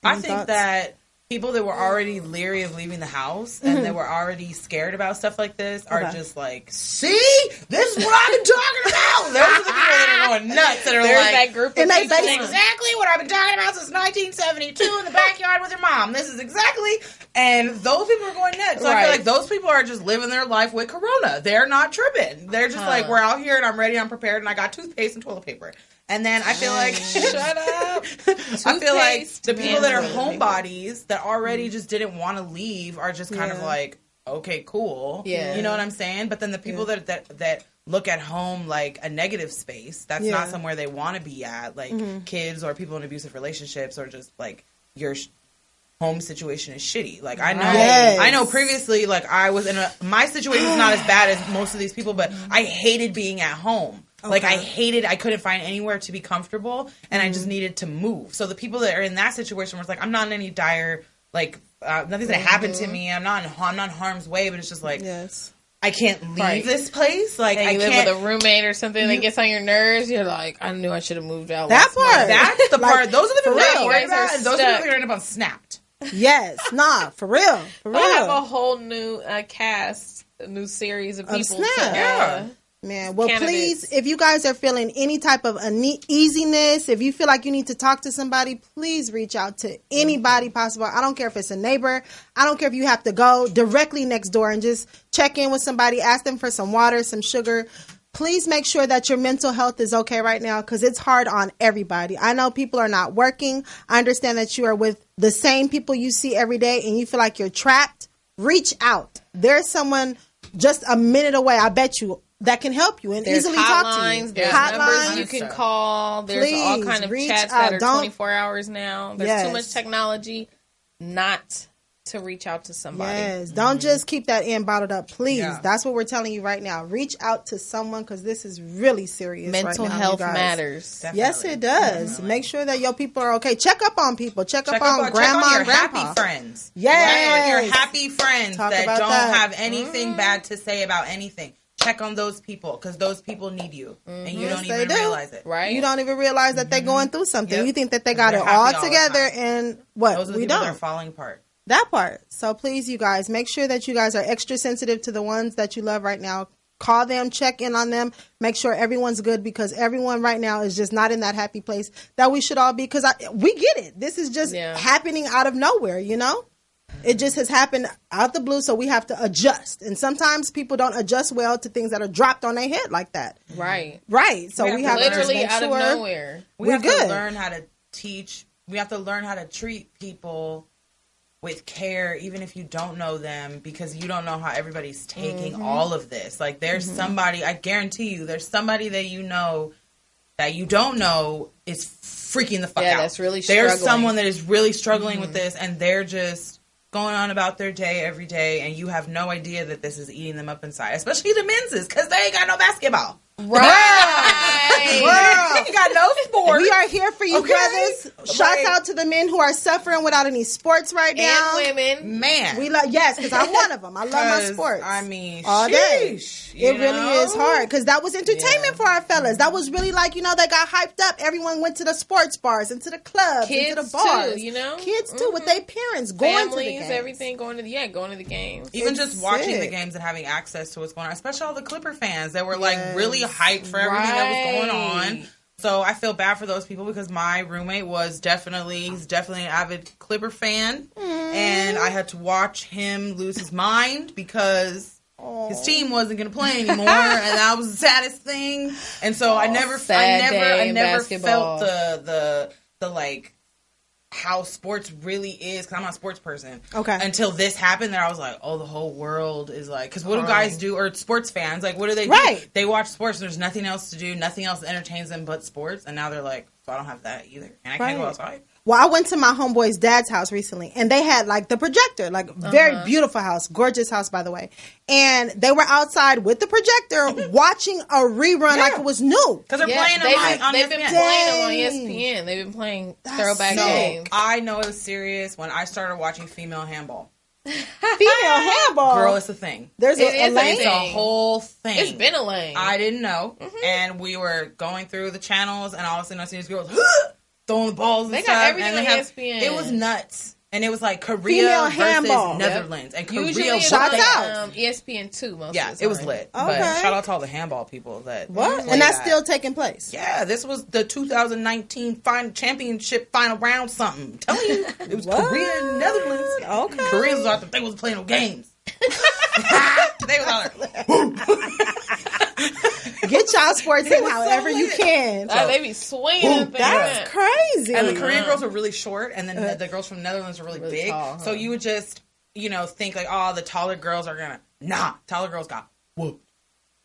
I think that people that were already leery of leaving the house and they were already scared about stuff like this are just like, see? This is what I've been talking about. Those are the people that are going nuts. That are There's like, that group of and people. that's exactly what I've been talking about since 1972 in the backyard with your mom. This is exactly... And those people are going nuts. So I feel like those people are just living their life with Corona. They're not tripping. They're just like, we're out here and I'm ready, I'm prepared, and I got toothpaste and toilet paper. And then I feel like, shut up. I feel like the people that are homebodies that already just didn't want to leave are just kind of like, okay, cool. Yeah. You know what I'm saying? But then the people that look at home like a negative space, that's not somewhere they want to be at. Like kids or people in abusive relationships or just like your home situation is shitty. Like I know previously, like I was in my situation is not as bad as most of these people, but I hated being at home. Okay. Like I couldn't find anywhere to be comfortable and I just needed to move. So the people that are in that situation was like, I'm not in any dire, like nothing's gonna happen to me. I'm not in harm's way, but it's just like, I can't leave this place. Like I live with a roommate or something that gets on your nerves. You're like, I knew I should have moved out. That part. That's the part. Those are the people that I'm worried about, and those are the people that end up on Snapped. Yes, for real. I have a whole new cast, a new series of people. Man, well, please, if you guys are feeling any type of uneasiness, if you feel like you need to talk to somebody, please reach out to anybody possible. I don't care if it's a neighbor. I don't care if you have to go directly next door and just check in with somebody, ask them for some water, some sugar. Please make sure that your mental health is okay right now because it's hard on everybody. I know people are not working. I understand that you are with the same people you see every day and you feel like you're trapped. Reach out. There's someone just a minute away, I bet you, that can help you and easily talk to you. There's numbers you can call. There's all kind of chats that are 24 hours now. There's too much technology not to reach out to somebody. Yes, don't just keep that in bottled up, please. That's what we're telling you right now. Reach out to someone because this is really serious. Mental health matters. Definitely. Yes, it does. Definitely. Make sure that your people are okay. Check up on people. Check up on grandma and grandpa. Happy friends. Yes. Check on your happy friends that don't have anything bad to say about anything. Check on those people because those people need you and you don't even realize it. Right? You don't even realize that they're going through something. You think that they got it all together and what? Those are the people that are falling apart. That part. So please, you guys, make sure that you guys are extra sensitive to the ones that you love right now. Call them, check in on them, make sure everyone's good because everyone right now is just not in that happy place that we should all be because we get it. This is just happening out of nowhere, you know? It just has happened out the blue, so we have to adjust. And sometimes people don't adjust well to things that are dropped on their head like that. Right. Right. So we have literally to make out sure of nowhere. We have to learn how to teach. We have to learn how to treat people with care, even if you don't know them, because you don't know how everybody's taking all of this. Like, there's somebody, I guarantee you, there's somebody that you know that you don't know is freaking the fuck out. That's really struggling. There's someone that is really struggling with this, and they're just going on about their day every day, and you have no idea that this is eating them up inside, especially the men's, because they ain't got no basketball. Right. You got no sports. We are here for you, brothers. Shouts out to the men who are suffering without any sports right now. And women. Man. We love, yes, because I'm one of them. I love my sports. I mean, all day. It really is hard because that was entertainment for our fellas. That was really like, you know, they got hyped up. Everyone went to the sports bars, into the clubs, kids into the bars. Too, you know? Kids too, with their parents going Families, to the games. Everything going to the games. Even just watching the games and having access to what's going on, especially all the Clipper fans that were like really hyped for everything that was going on. So I feel bad for those people because my roommate was definitely an avid Clipper fan, and I had to watch him lose his mind because his team wasn't going to play anymore, and that was the saddest thing. And so I never felt the like how sports really is, because I'm not a sports person. Okay. Until this happened, that I was like, oh, the whole world is like, because what do guys do, or sports fans, like, what do they do? They watch sports, and there's nothing else to do, nothing else entertains them but sports, and now they're like, so I don't have that either, and I can't go outside. Well, I went to my homeboy's dad's house recently, and they had, like, the projector, like, very beautiful house, gorgeous house, by the way. And they were outside with the projector watching a rerun like it was new. Because they're playing them on ESPN. They've been playing them on ESPN. They've been playing throwback games. I know it was serious when I started watching female handball. Female handball? Girl, it's a thing. There's a lane? It's a whole thing. It's been a lane. I didn't know. And we were going through the channels, and all of a sudden I see these girls throwing the balls and stuff. They got everything on ESPN. It was nuts. And it was like Korea Female versus handball. Netherlands. And Korea Usually it's Shout like, out. ESPN2 most yeah, of the it was time. lit. Okay. But shout out to all the handball people that What? played And that's that. still taking place. Yeah, this was the 2019 championship final round something. I'm telling you, it was Korea and Netherlands. Okay. Koreans was out there, they wasn't playing no games. They was out there. Get y'all sports in was however so you lit. can. They be swinging. That's crazy. And the Korean girls were really short, and then the girls from Netherlands were really big. tall, So you would just, think like, oh, the taller girls are gonna. Nah, taller girls got whooped.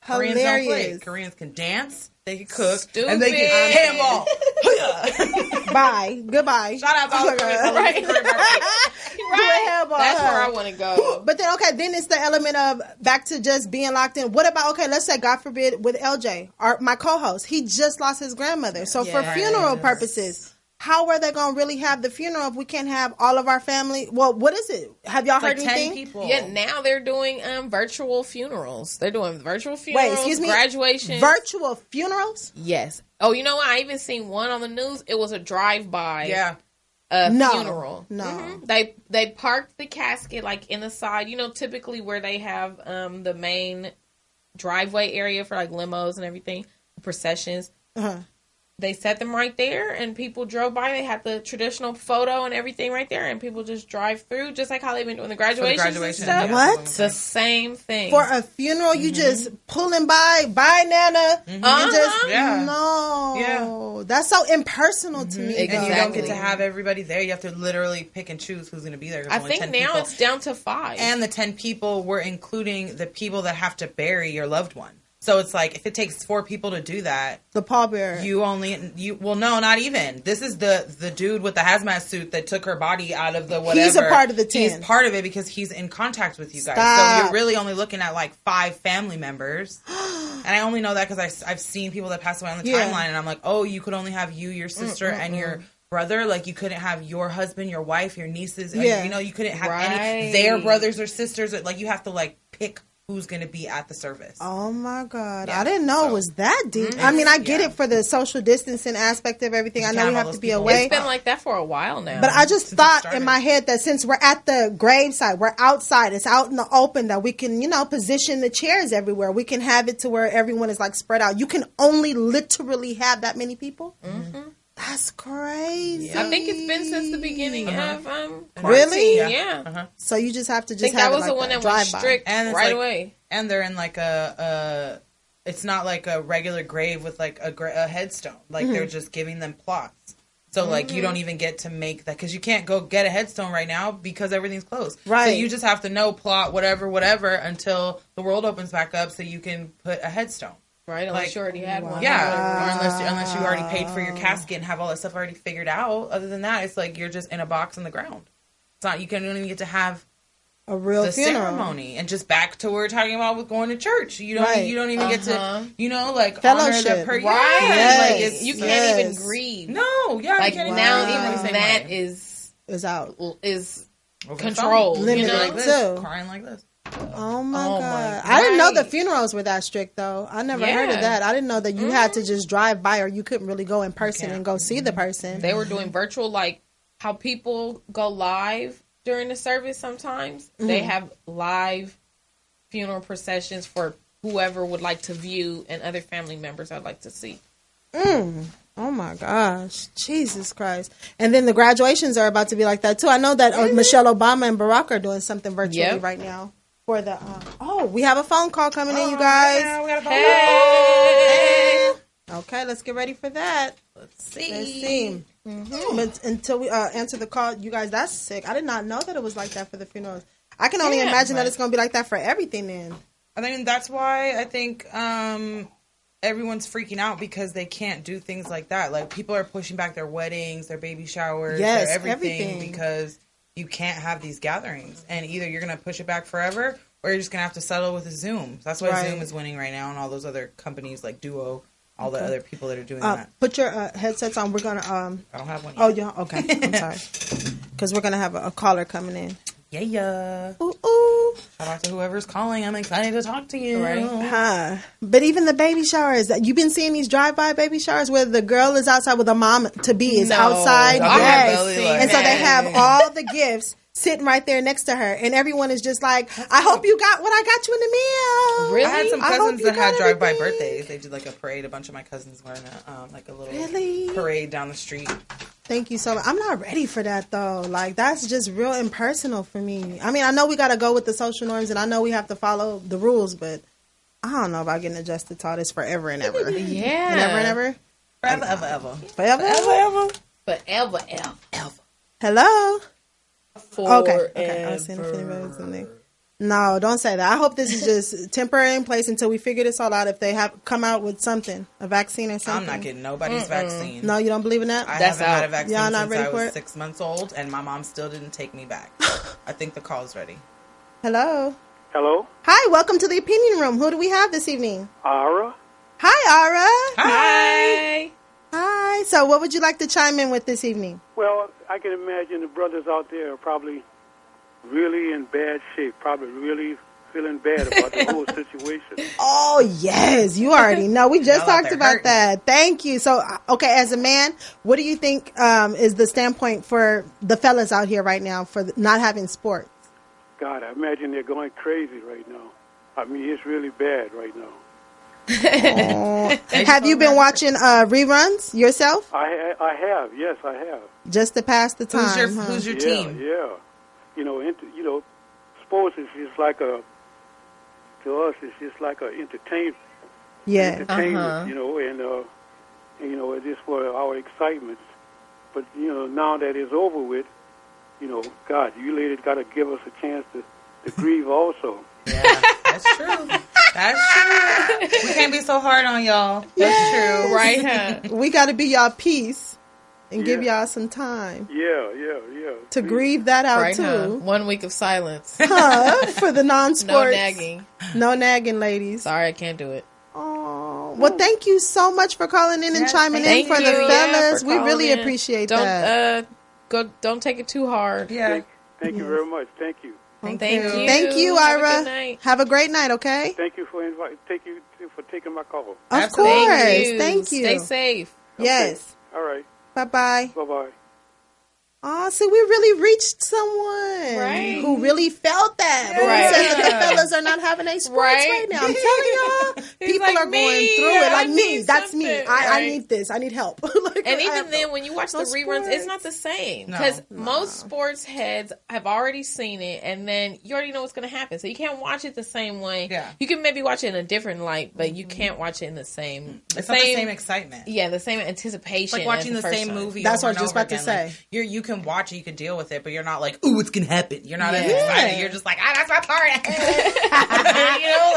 Koreans don't play. Hilarious. Koreans can dance, they can cook, Stupid. and they can handball. Bye. Goodbye. Shout out to all the Koreans. Right. That's where I want to go. But then, okay, then it's the element of back to just being locked in. What about, okay, let's say, God forbid, with LJ, my co-host, he just lost his grandmother. So for funeral purposes, how are they going to really have the funeral if we can't have all of our family? Well, what is it? Have y'all heard like anything? 10 people. Yeah, now they're doing virtual funerals. They're doing virtual funerals. Wait, excuse me? Graduation. Virtual funerals? Yes. Oh, you know what? I even seen one on the news. It was a drive-by. Yeah. Funeral. No. Mm-hmm. They parked the casket like in the side. Typically where they have the main driveway area for like limos and everything, processions. Uh-huh. They set them right there, and people drove by. They had the traditional photo and everything right there, and people just drive through, just like how they've been doing the graduations and stuff. Yeah. What? It's the same thing. For a funeral, you just pulling by, bye, Nana. And just, Yeah. no. Yeah. That's so impersonal to me. Exactly. And you don't get to have everybody there. You have to literally pick and choose who's going to be there. There's I only think 10 now people. it's down to 5. And the 10 people were including the people that have to bury your loved one. So it's like, if it takes 4 people to do that, The pallbearer. well, no, not even. This is the dude with the hazmat suit that took her body out of the whatever. He's a part of the 10. He's part of it because he's in contact with you guys. Stop. So you're really only looking at like 5 family members. And I only know that because I've seen people that passed away on the timeline, and I'm like, oh, you could only have you, your sister, and your brother. Like, you couldn't have your husband, your wife, your nieces. Yeah. You couldn't have any Right. their brothers or sisters. Like, you have to like pick who's going to be at the service. Oh my God. Yeah, I didn't know it was that deep. I mean, I get it for the social distancing aspect of everything. I know we have to be away. It's been like that for a while now. But I just Since it thought started. in my head that since we're at the graveside, we're outside, it's out in the open, that we can, position the chairs everywhere. We can have it to where everyone is like spread out. You can only literally have that many people? Mm-hmm. That's crazy. I think it's been since the beginning of Really? quarantine. Yeah. Uh-huh. So you just have to I just think have that it was like the one that went drive-by. strict And it's right like- away. And they're in like it's not like a regular grave with like a headstone. Like they're just giving them plots. So like you don't even get to make that, because you can't go get a headstone right now because everything's closed. Right. So you just have to know plot whatever until the world opens back up so you can put a headstone. Right, unless Like, you already had one. Yeah, or unless you already paid for your casket and have all that stuff already figured out. Other than that, it's like you're just in a box in the ground. It's not. You don't even get to have A real the funeral. ceremony. And just back to what we're talking about with going to church. You don't. Right. You don't even get to. like Fellowship. honor the Right. Yes. Like it's, You can't even Yes. grieve. No. Yeah. Like you can't now, even grieve the even same that way. Is out. is Over the controlled. phone. Limited Like this, too. crying like this. Oh my Oh my God. I didn't know the right. funerals were that strict though. I never heard of Yeah. that. I didn't know that you had to just drive by, or you couldn't really go in person and go see the person. They were doing virtual, like how people go live during the service sometimes. They have live funeral processions for whoever would like to view, and other family members I'd like to see. Oh my gosh. Jesus Christ. And then the graduations are about to be like that too. I know that Michelle Obama and Barack are doing something virtually Yep. right now for the we have a phone call coming in, you guys. Yeah, we got a phone Hey! Okay, let's get ready for that. Let's see. Let's see. But until we answer the call, you guys, that's sick. I did not know that it was like that for the funerals. I can only imagine that it's going to be like that for everything then. I mean, that's why I think everyone's freaking out, because they can't do things like that. Like, people are pushing back their weddings, their baby showers, Yes, their everything. because you can't have these gatherings. And either you're going to push it back forever, or you're just going to have to settle with a Zoom. That's why Right. Zoom is winning right now, and all those other companies like Duo, all the other people that are doing that. Put your headsets on. We're going to... I don't have one yet. Oh, yeah. Okay. I'm sorry. Because we're going to have a caller coming in. Yeah. Ooh, ooh. Shout out to whoever's calling. I'm excited to talk to you. Right. But even the baby showers, you've been seeing these drive-by baby showers where the girl is outside with the mom to be is outside. Yes. And so they have all the gifts sitting right there next to her, and everyone is just like, I hope you got what I got you in the mail. Really? I had some cousins that had drive-by birthdays. They did like a parade. A bunch of my cousins were in a little parade down the street. Thank you so much. I'm not ready for that though. Like, that's just real impersonal for me. I mean, I know we got to go with the social norms, and I know we have to follow the rules, but I don't know about getting adjusted to all this forever and ever. Yeah. Never and ever. Forever, ever, ever. Forever, ever. Forever, ever. Hello. Forever. Okay. I was seeing if anybody's in there. No, don't say that. I hope this is just temporary in place until we figure this all out. If they have come out with something, a vaccine or something. I'm not getting nobody's vaccine. No, you don't believe in that? I haven't had a vaccine Y'all not since ready I for was it? 6 months old, and my mom still didn't take me back. I think the call's ready. Hello. Hello? Hi, welcome to the Opinion Room. Who do we have this evening? Ara? Hi, Ara. Hi. Hi. So what would you like to chime in with this evening? Well, I can imagine the brothers out there are probably really in bad shape, probably really feeling bad about the whole situation. Oh, yes. You already know. We just talked about that. Thank you. So, okay, as a man, what do you think is the standpoint for the fellas out here right now for not having sports? God, I imagine they're going crazy right now. I mean, it's really bad right now. Have you been watching reruns yourself? I have. Yes, I have. Just to pass the time. Who's your team? Yeah. You know, sports is just like to us, it's just like a entertainment. Yeah. Entertainment, you know, and it's just for our excitement. But, now that it's over with, God, you ladies got to give us a chance to grieve also. Yeah, that's true. That's true. We can't be so hard on y'all. That's true. Right, huh? We got to be y'all peace and give y'all some time. Yeah. To grieve that out, right, too. huh? 1 week of silence. For the non-sports. No nagging. No nagging, ladies. Sorry, I can't do it. Oh, well, thank you so much for calling in and chiming in for the fellas. We really appreciate that. Don't take it too hard. Yeah. Thank you very much. Thank you. Thank you. Thank you, Ira. Have a good night. Have a great night, okay? Thank you for taking my call. Of course. Thank you. Stay safe. Yes. All right. Bye-bye. Bye-bye. Oh, see, we really reached someone who really felt that. But we said that the fellas are not having a sports right now. I'm telling y'all, people are going through it. Like me, that's me. I need this. I need help. And even then, when you watch the reruns, it's not the same. Because most sports heads have already seen it, and then you already know what's going to happen. So you can't watch it the same way. Yeah. You can maybe watch it in a different light, but you can't watch it in the same... It's not the same excitement. Yeah, the same anticipation. It's like watching the same movie. That's what I was just about to say. Like, you can watch it, you can deal with it, but you're not like, ooh, it's gonna happen. You're not as excited. You're just like, that's my part.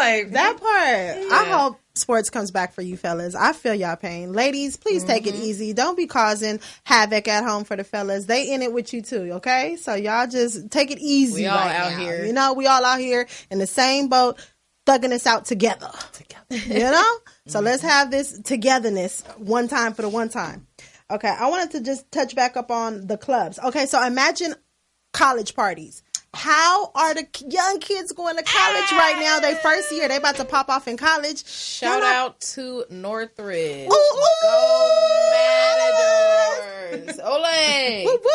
Like that part. I hope sports comes back for you fellas. I feel y'all pain. Ladies, please take it easy. Don't be causing havoc at home for the fellas. They in it with you too, okay? So y'all just take it easy. We all out here. We all out here in the same boat, thugging this out together. So let's have this togetherness one time for the one time. Okay, I wanted to just touch back up on the clubs. Okay, so imagine college parties. How are the young kids going to college right now? They first year. They about to pop off in college. Shout out to Northridge. Go Matadors. Ole. Whoop, whoop.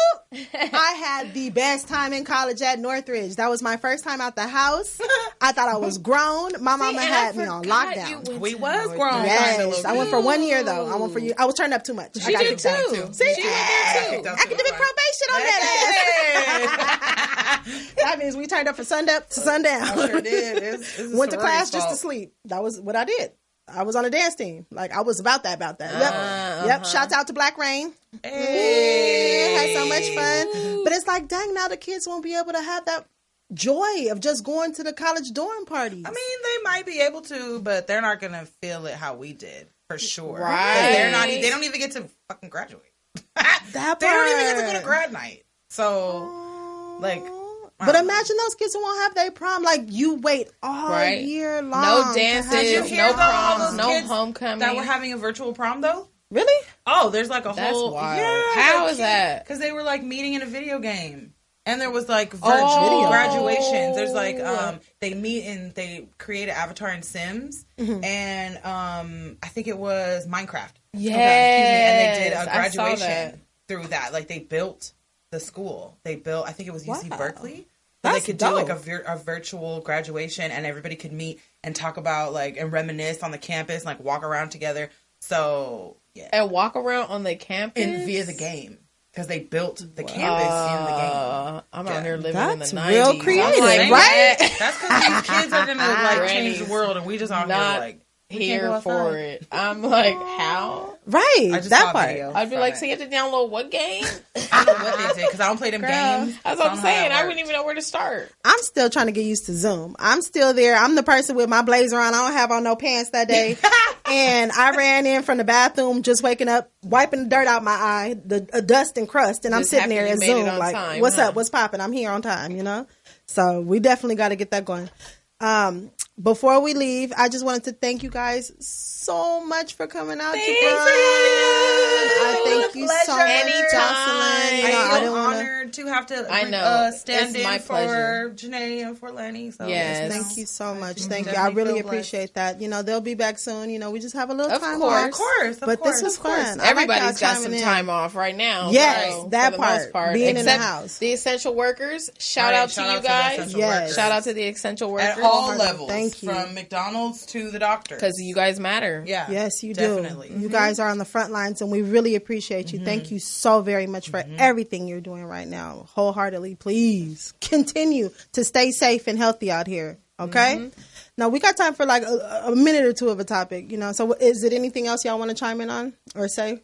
I had the best time in college at Northridge. That was my first time out the house. I thought I was grown. My mama had me on lockdown. We was grown. Yes. I went for 1 year, though. I was turned up too much. She did, too. See? She went there, too. Academic probation on that ass. That means we turned up from sunup to sundown. I sure did. Went to class just to sleep. That was what I did. I was on a dance team. Like, I was about that. Yep. Shouts out to Black Rain. Hey. Had so much fun. But it's like, dang, now the kids won't be able to have that joy of just going to the college dorm parties. I mean, they might be able to, but they're not going to feel it how we did, for sure. Right. They don't even get to fucking graduate. They don't even get to go to grad night. So, like... But imagine those kids who won't have their prom. Like, you wait all year long. No dances, no proms, no homecoming. That were having a virtual prom, though? Really? Oh, there's like a That's whole... wild. Yeah, how is that? Because they were like meeting in a video game. And there was like virtual graduations. There's like they meet and they create an avatar in Sims, and I think it was Minecraft. Yeah, and they did a graduation through that. Like they built the school. They built. I think it was UC Berkeley. So they could do like a virtual graduation, and everybody could meet and talk about like and reminisce on the campus, and, like walk around together. So and walk around on the campus via the game. Because they built the campus in the game. I'm out here living in the 90s. That's real creative, like, right? That's because these kids are going to like change the world, and we just out here like here for it. I'm like, how? Right, I just that saw a part. video I'd be from like, it. so you have to download what game? I don't know what they did because I don't play them games. That's what I'm saying. I wouldn't even know where to start. I'm still trying to get used to Zoom. I'm still there. I'm the person with my blazer on. I don't have on no pants that day. And I ran in from the bathroom, just waking up, wiping the dirt out my eye, the dust and crust. And I'm Just sitting there happy at you made Zoom it on like, time, what's huh? up? What's popping? I'm here on time, you know? So we definitely got to get that going. Before we leave, I just wanted to thank you guys so much for coming out. Thanks for having us. I thank you so much, Jocelyn. You know, I feel didn't wanna- honored to have to stand It's in my for pleasure. Janae and for Lenny. So Yes. Thank you so much. Thank you. I definitely really feel appreciate that. You know, they'll be back soon. You know, we just have a little Of time course. off. Of course. But this was fun. I like Everybody's y'all got chiming some in. time off right now. Yes, so, that for the most part, being in the Except house. the essential workers. Shout Right, out to shout you out to the guys. essential Yes. workers. Shout out to the essential workers. At all levels. Thank you. From McDonald's to the doctor. Because you guys matter. Yeah. Yes, you definitely. do. You guys are on the front lines, and we really appreciate you. Thank you so very much for everything you're doing right now. Wholeheartedly, please continue to stay safe and healthy out here. Okay? Now, we got time for like a minute or two of a topic, you know. So is it anything else y'all want to chime in on or say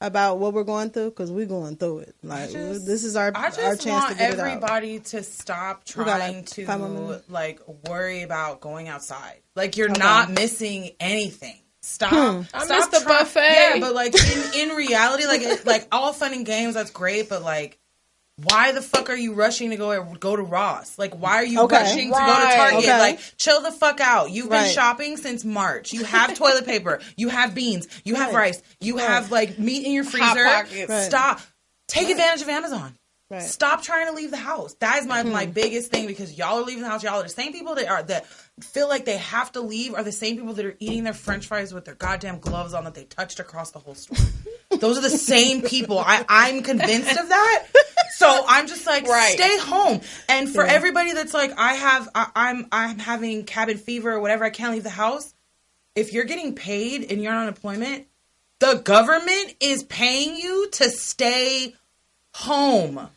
about what we're going through? Because we're going through it. Like, this is our chance to get it out. Everybody to stop trying to like worry about going outside. Like you're not missing anything. Stop. I missed the buffet. Yeah, but like in reality, like all fun and games, that's great. But like, why the fuck are you rushing to go to Ross? Like, why are you rushing to go to Target? Okay. Like, chill the fuck out. You've been shopping since March. You have toilet paper. You have beans. You have rice. You have like meat in your freezer. Hot Pockets. Stop. Take advantage of Amazon. Right. Stop trying to leave the house. That is my biggest thing, because y'all are leaving the house. Y'all are the same people that feel like they have to leave are the same people that are eating their French fries with their goddamn gloves on that they touched across the whole store. Those are the same people. I'm convinced of that. So I'm just like, stay home. And for everybody that's like, I'm having cabin fever or whatever, I can't leave the house. If you're getting paid and you're on unemployment, the government is paying you to stay home.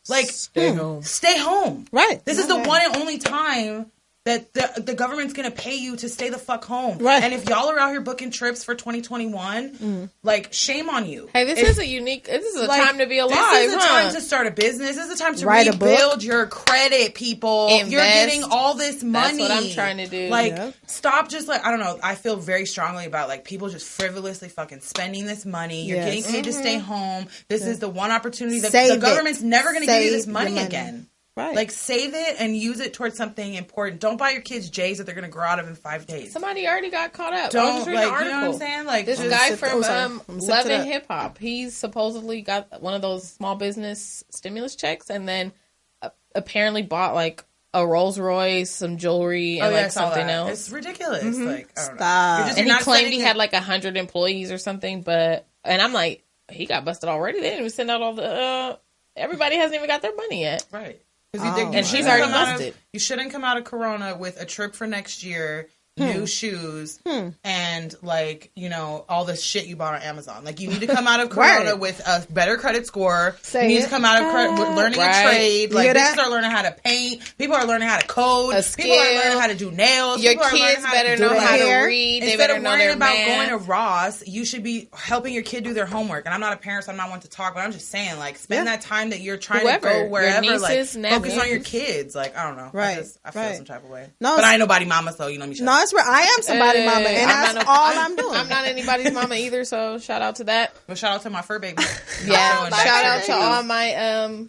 Like, stay home. Right. This is the one and only time that the government's going to pay you to stay the fuck home. Right. And if y'all are out here booking trips for 2021, like, shame on you. Hey, this is a time to be alive, This is a time to start a business. This is a time to Write a rebuild your credit, people. Invest. You're getting all this money. That's what I'm trying to do. Like, stop just like, I don't know. I feel very strongly about like people just frivolously fucking spending this money. You're getting paid to stay home. This is the one opportunity that the government's never going to give you this money again. Right. Like, save it and use it towards something important. Don't buy your kids J's that they're going to grow out of in 5 days. Somebody already got caught up. Don't, I was reading an article. you know what I'm saying? Like, this just guy from Love and Hip Hop, he's supposedly got one of those small business stimulus checks, and then apparently bought like a Rolls Royce, some jewelry, and like something else. It's ridiculous. Like, I don't Stop. know. And he claimed he had like 100 employees or something, and I'm like, he got busted already. They didn't even send out all the. Everybody hasn't even got their money yet. Right. And she's already busted. You shouldn't come out of Corona with a trip for next year, new shoes, and like, you know, all this shit you bought on Amazon. Like, you need to come out of Corona with a better credit score. You need to come out of with learning a trade. Like, bitches are learning how to paint. People are learning how to code. People are learning how to do nails. Your kids better know how to read. They better know their math. Instead of worrying about going to Ross, you should be helping your kid do their homework. And I'm not a parent, so I'm not one to talk, but I'm just saying, like, spend that time that you're trying to go wherever. Your nieces, like, focus on your kids. Like, I don't know. Right. I feel some type of way. No, but I ain't nobody mama, so you know me. No, it's where I am somebody mama, and that's all I'm doing. I'm not anybody's mama either, so shout out to that. Well, shout out to my fur baby. Yeah, shout out to all my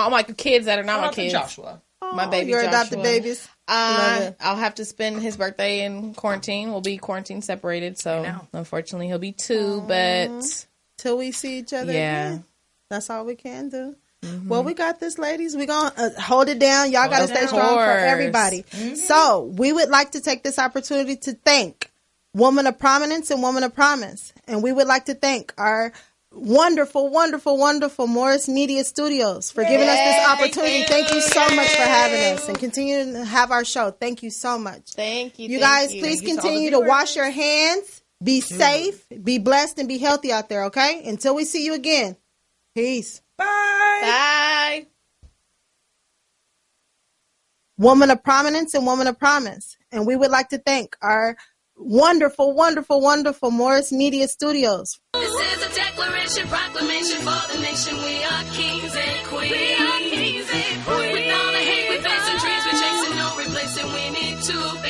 my kids that are not my kids. Joshua. My baby your Joshua. adopted babies. I'll have to spend his birthday in quarantine. We'll be quarantine separated, so unfortunately he'll be 2. But till we see each other. Yeah. Again. That's all we can do. Mm-hmm. Well, we got this, ladies. We're going to hold it down. Y'all got to stay strong for everybody. Mm-hmm. So we would like to take this opportunity to thank Woman of Prominence and Woman of Promise. And we would like to thank our wonderful, wonderful, wonderful Morris Media Studios for giving us this opportunity. Thank you so much for having us and continue to have our show. Thank you so much. Thank you. You guys, please continue to wash your hands. Be safe, be blessed, and be healthy out there, okay? Until we see you again. Peace. Bye. Bye. Woman of Prominence and Woman of Promise. And we would like to thank our wonderful, wonderful, wonderful Morris Media Studios. This is a declaration, proclamation for the nation. We are kings and queens. We are kings and queens. With all the hate we face and dreams we're chasing, no replacing. We need to be